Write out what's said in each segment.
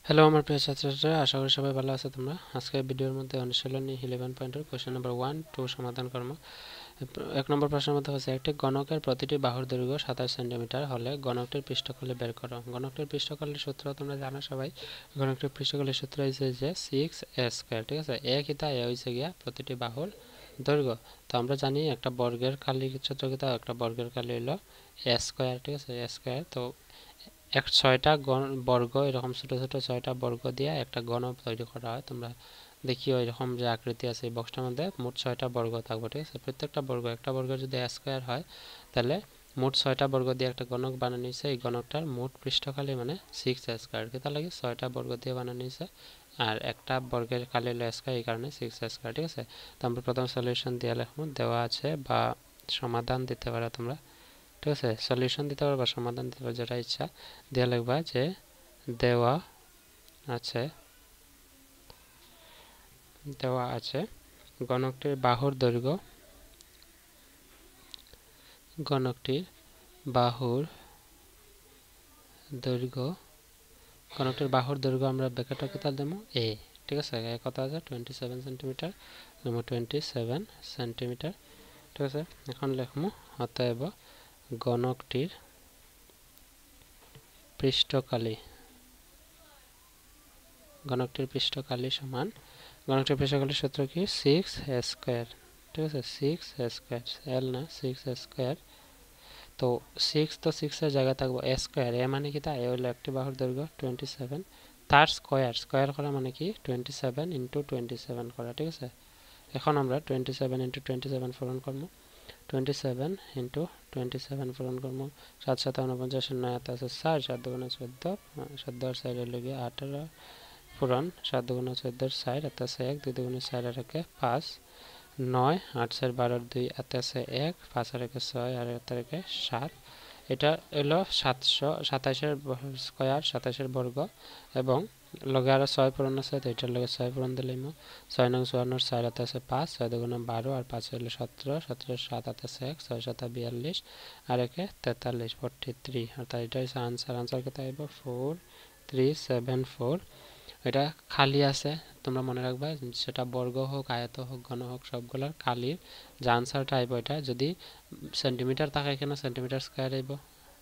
Hello আমার প্রিয় ছাত্রছাত্রীরা, আশা করি সবাই ভালো আছে। তোমরা আজকের ভিডিওর মধ্যে অনুশীলনী 11 পয়েন্টের কোশ্চেন নাম্বার 1 2 সমাধান করব। এক নম্বর প্রশ্নের মধ্যে হচ্ছে একটি গণকের প্রতিটি বাহুর দৈর্ঘ্য 27 সেন্টিমিটার হলে গণকটির পৃষ্ঠকলি বের করো। গণকটির পৃষ্ঠকলির সূত্র তোমরা জানো সবাই। গণকটির পৃষ্ঠকলির সূত্র হচ্ছে যে 6a², ঠিক আছে। এ কিতা এ হইছে গিয়া প্রতিটি বাহুর দৈর্ঘ্য। তো আমরা জানি একটা বর্গের কালির সূত্র কিতা, একটা বর্গের কালি হলো a², ঠিক আছে, a²। তো ছয়টা বর্গ, এরকম ছোট ছোট 6টা বর্গ দিয়ে একটা গণ তৈরি করা হয়। তোমরা দেখিও এরকম যে আকৃতি আছে এই বক্সটার মধ্যে মোট 6টা বর্গ থাকবে, ঠিক আছে। প্রত্যেকটা বর্গ, একটা বর্গ যদি স্কয়ার হয় তাহলে মোট 6টা বর্গ দিয়ে একটা গণক বানানো হয়েছে। এই গণকটার মোট পৃষ্ঠকালি মানে 6a², কেতা লাগে 6টা বর্গ দিয়ে বানানো হয়েছে। আর একটা বর্গের কালি হলো স্কয়ার, এই কারণে 6a², ঠিক আছে। তো আমরা প্রথম সলিউশন দিয়ে লিখবো, দেওয়া আছে বা সমাধান দিতে পারো তোমরা, ঠিক আছে। সলিউশন দিতে পারো বা সমাধান দিতে পারো, যেটা ইচ্ছা দিয়ে লিখবা যে দেওয়া আছে গণকটির বাহুর দৈর্ঘ্য, গণকটির বাহুর দৈর্ঘ্য গণকটির বাহুর দৈর্ঘ্য আমরা ব্যাখ্যাটা কিতা দেবো এ, ঠিক আছে। কত আছে 27 সেন্টিমিটার, 27 সেন্টিমিটার, ঠিক আছে। এখন লিখবো অতএব গণকটির পৃষ্ঠকালি সমান, গণকটির পৃষ্ঠকালির সূত্র কি 6a², ঠিক আছে। 6a², এল না 6a²। তো 6 তো 6 এর জায়গায় থাকবো a², এ মানে কি তা এ হলো একটি বাহুর দৈর্ঘ্য 27, তার স্কয়ার করা মানে কি 27 ইন্টু 27 করা, ঠিক আছে। এখন আমরা 27 ইন্টু 27 পূরণ করবো, 27 ইন্টু 27 পূরণ করবো, 7 7 49, 9 হাতে আছে 4, 7 2 14, 14 4 লেগে 18 পূরণ, 7 2 14, 4 হাতে আছে 1, 2 2 4 আর 1 5, 9 8 4 12 2 হাতে আছে 1, 5 আর 1 6 আর হাতে 7। এটা হলো 727 স্কয়ার, 27 বর্গ, এবং লগে আরো 6 পূরণ আছে, তো এটার লগে 6 পূরণ দিলাম। 6 নং 54, 4 হাতে আছে 5, 6 2 12 আর 5 হলো 17, 17 7 হাতে আছে 1, 6 7 42 আর 1 43, 43। অর্থাৎ এটা হচ্ছে আনসার কত আইব 4374। এটা খালি আছে, তোমরা মনে রাখবা, সেটা বর্গ হোক, আয়ত হোক, ঘন হোক, সবগুলোর খালির যে আনসারটা আইব, এটা যদি সেন্টিমিটার থাকে এখানে সেন্টিমিটার স্কয়ার আইব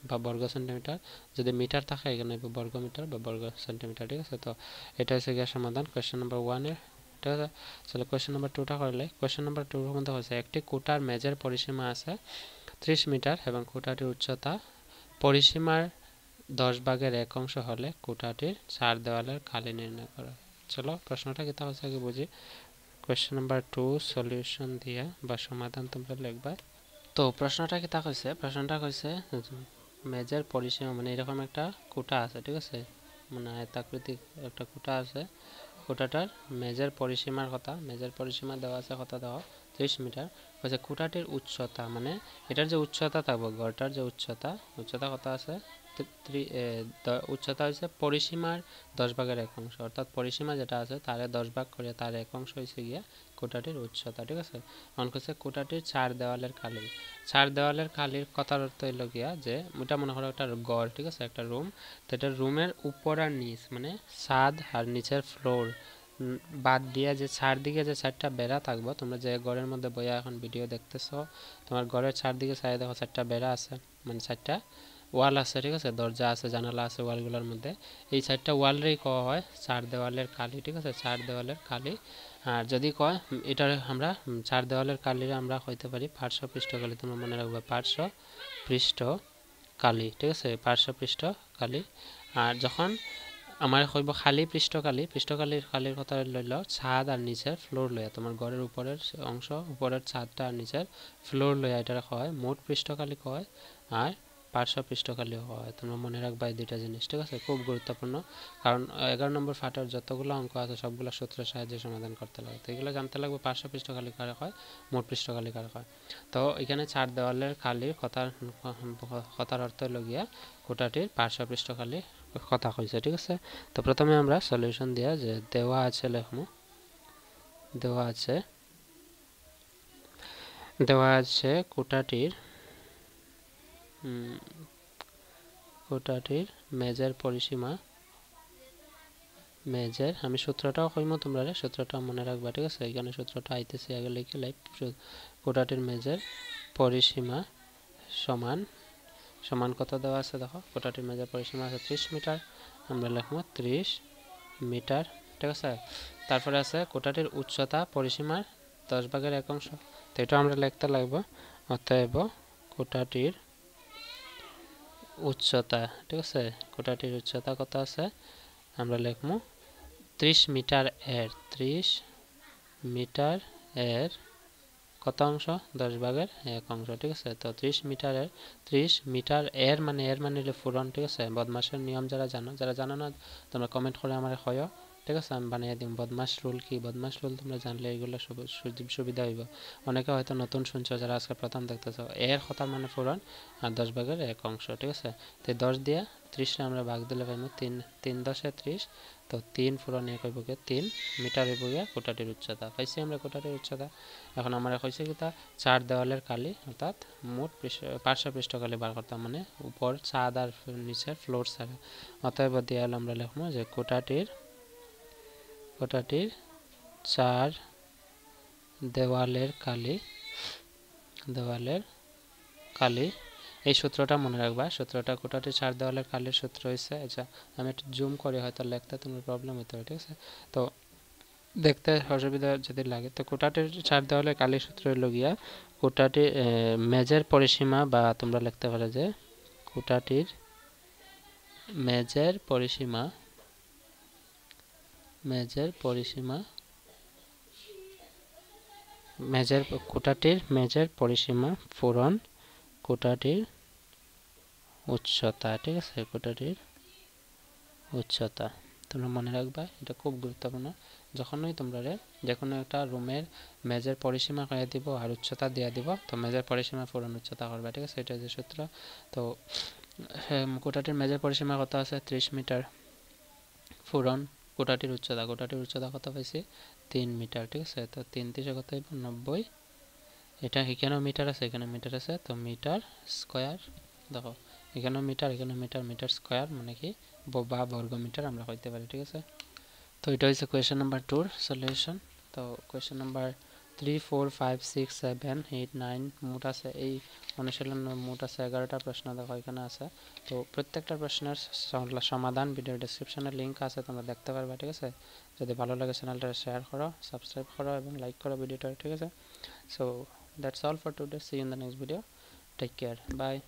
বা বর্গ সেন্টিমিটার, যদি মিটার থাকে এখানে আইব বর্গ মিটার বা বর্গ সেন্টিমিটার, ঠিক আছে। তো এটা হচ্ছে গিয়ে সমাধান কোয়েশ্চেন নাম্বার 1 এর, ঠিক আছে। তাহলে কোয়েশ্চেন নাম্বার 2টা করলে, কোয়েশ্চেন নাম্বার 2 এর মধ্যে হচ্ছে একটি কোটার মেজের পরিসীমা আছে 30 মিটার এবং কোটাটির উচ্চতা পরিসীমার 10 ভাগের 1 অংশ হলে কোটাটির 4 দেওয়ালের খালি নির্ণয় করো। চলো প্রশ্নটা কি তা হচ্ছে আগে বুঝি। কোয়েশ্চেন নাম্বার 2 সলিউশন দিয়া বা সমাধান তোমরা লিখবা। তো প্রশ্নটা কি তা কইছে, প্রশ্নটা কইছে মেজের পরিসীমা মানে এরকম একটা কোটা আছে, ঠিক আছে, মানে আয়তাকৃতিক একটা কোটা আছে। কোটাটার মেজের পরিসীমার কথা, মেজের পরিসীমা দেওয়া আছে কত দেওয়া 30 মিটার। কইছে কোটাটির উচ্চতা, মানে এটার যে উচ্চতা থাকবে, গড়টার যে উচ্চতা কত আছে, উচ্চতা হচ্ছে পরিসীমার 10 ভাগের 1 অংশ, অর্থাৎ পরিসীমা যেটা আছে তারে 10 ভাগ করে তার 1 অংশ হয়েছে গিয়া কোটাটির উচ্চতা, ঠিক আছে। মনে করছে কোটাটির 4 দেওয়ালের খালি, 4 দেওয়ালের খালির কথার অর্থ হইল গিয়া যে এটা মনে করো একটা গড়, ঠিক আছে, একটা রুম। তো এটা রুমের উপর আর নিচ মানে ছাদ আর নিচের ফ্লোর বাদ দিয়ে যে চারদিকে যে 4টা বেড়া থাকবো, তোমরা যে ঘরের মধ্যে বইয়া এখন ভিডিও দেখতেছো, তোমার ঘরের চারদিকে চাই দেখো 4টা বেড়া আছে, মানে 4টা ওয়াল আছে, ঠিক আছে, দরজা আছে, জানালা আছে ওয়ালগুলোর মধ্যে। এই 4টা ওয়ালরেই কওয়া হয় 4 দেওয়ালের কালি, ঠিক আছে, 4 দেওয়ালের কালি। আর যদি কয় এটা আমরা 4 দেওয়ালের কালির আমরা হইতে পারি পার্শ্ব পৃষ্ঠকালি, তোমরা মনে রাখবে পার্শ্ব পৃষ্ঠ কালি, ঠিক আছে, পার্শ্ব পৃষ্ঠ কালি। আর যখন আমার হইব খালি পৃষ্ঠকালির খালির কথা লইল ছাদ আর নিচের ফ্লোর লইয়া, তোমার ঘরের উপরের অংশ, উপরের ছাদটা আর নিচের ফ্লোর লইয়া এটা হয় মোট পৃষ্ঠকালি কয়, আর পার্শ্ব পৃষ্ঠকালি হয়। তোমরা মনে রাখবা এই দুইটা জিনিস, ঠিক আছে, খুব গুরুত্বপূর্ণ। কারণ 11 নম্বর ফাটার যতগুলো অঙ্ক আছে সবগুলো সূত্রের সাহায্যে সমাধান করতে লাগে, তো এগুলো জানতে লাগবে পার্শ্ব পৃষ্ঠকালি কারে হয়, মোট পৃষ্ঠকালি কারে হয়। তো এখানে 4 দেওয়ালের খালির কথার অর্থ হলো গিয়া কোটাটির পার্শ্ব পৃষ্ঠকালি কথা কইছে, ঠিক আছে। তো প্রথমে আমরা সলিউশন দিয়া যে দেওয়া আছে লিখবো, দেওয়া আছে কোটাটির মেজের পরিসীমা মেজের আমি সূত্রটাও কইমো তোমরা সূত্রটা মনে রাখবা ঠিক আছে এখানে সূত্রটা আইতেছে আগে লিখে লাইভ কোটাটির মেজের পরিসীমা সমান সমান কত দেওয়া আছে দেখো কোটাটির মেজের পরিসীমা আছে 30 মিটার আমরা লিখবো 30 মিটার ঠিক আছে তারপরে আছে কোটাটির উচ্চতা পরিসীমার 10/1 তো এটা আমরা লিখতে লাগবে অতএব কোটাটির উচ্চতা ঠিক আছে কোটাটির উচ্চতা কত আছে আমরা লিখবো 30 মিটার এর 30 মিটার এর কত অংশ 10/1 ঠিক আছে তো 30 মিটার এর মানে হলো ফুরন ঠিক আছে বদমাশের নিয়ম যারা জানো না তোমরা কমেন্ট করে আমারে কয়ো ঠিক আছে আমি বানিয়ে দিম বদমাশ রুল কি বদমাশ রুল তোমরা জানলে এগুলো সুবিধা হইব অনেকে হয়তো নতুন শুনছো যারা আজকে প্রথম দেখতেছো এর কথা মানে ফুরন আর 10/1 ঠিক আছে তো 10 দিয়ে 30 রে আমরা ভাগ দিলে পাইমু 3 10 30 তো 3 ফুরন 1 হইব 3 মিটার হইব কোটাটির উচ্চতা পাইছি আমরা কোটাটির উচ্চতা এখন আমরা কইছি কি তা চার দেওয়ালের কালি অর্থাৎ মোট পার্শ্ব পৃষ্ঠ কালি বার করতাম মানে উপর ছাদ আর নিচে ফ্লোর ছাড়া অতএব দেয়াল আমরা লিখবো যে কোটাটির চার দেওয়ালের কালি এই সূত্রটা মনে রাখবা সূত্রটা কোটাটির চার দেওয়ালের কালির সূত্র হইছে আচ্ছা আমি একটু জুম করে হয়তো লিখতে তোমার প্রবলেম হতে পারে ঠিক আছে তো দেখতে অসুবিধা যদি লাগে তো কোটাটির চার দেওয়ালের কালির সূত্র হলো গিয়া কোটাটির মেজের পরিসীমা বা তোমরা লিখতে পারো যে কোটাটির মেজের পরিসীমা কোটাটির মেজের পরিসীমা পূরণ কোটাটির উচ্চতা ঠিক আছে কোটাটির উচ্চতা তোমরা মনে রাখবা এটা খুব গুরুত্বপূর্ণ যখনই তোমরা যে কোনো একটা রুমের মেজের পরিসীমা করে দিব আর উচ্চতা দিয়ে দিব তো মেজের পরিসীমা পূরণ উচ্চতা করবে ঠিক আছে এটা যে সূত্র তো কোটাটির মেজের পরিসীমা কত আছে 30 মিটার পূরণ কোটাটির উচ্চতা কত পাইছি 3 মিটার ঠিক আছে তো 3 3 কত হইব 90 এটা এখানেও মিটার আছে এখানে মিটার আছে তো মিটার স্কয়ার দেখো এখানেও মিটার স্কয়ার মানে কি বা বর্গ মিটার আমরা কইতে পারি ঠিক আছে তো এটা হচ্ছে কোয়েশ্চন নাম্বার 2 এর সলিউশন তো কোয়েশ্চন নাম্বার 3 4 5 6 7 8 9 মোট আছে এই অনুশীলন মোট আছে 11টা প্রশ্ন দেখো এখানে আছে তো প্রত্যেকটা প্রশ্নের সমাধান ভিডিও ডেসক্রিপশনে লিংক আছে তোমরা দেখতে পারবে ঠিক আছে যদি ভালো লাগে চ্যানেলটা শেয়ার করো সাবস্ক্রাইব করো এবং লাইক করো ভিডিওটা ঠিক আছে so that's all for today see you in the next video take care bye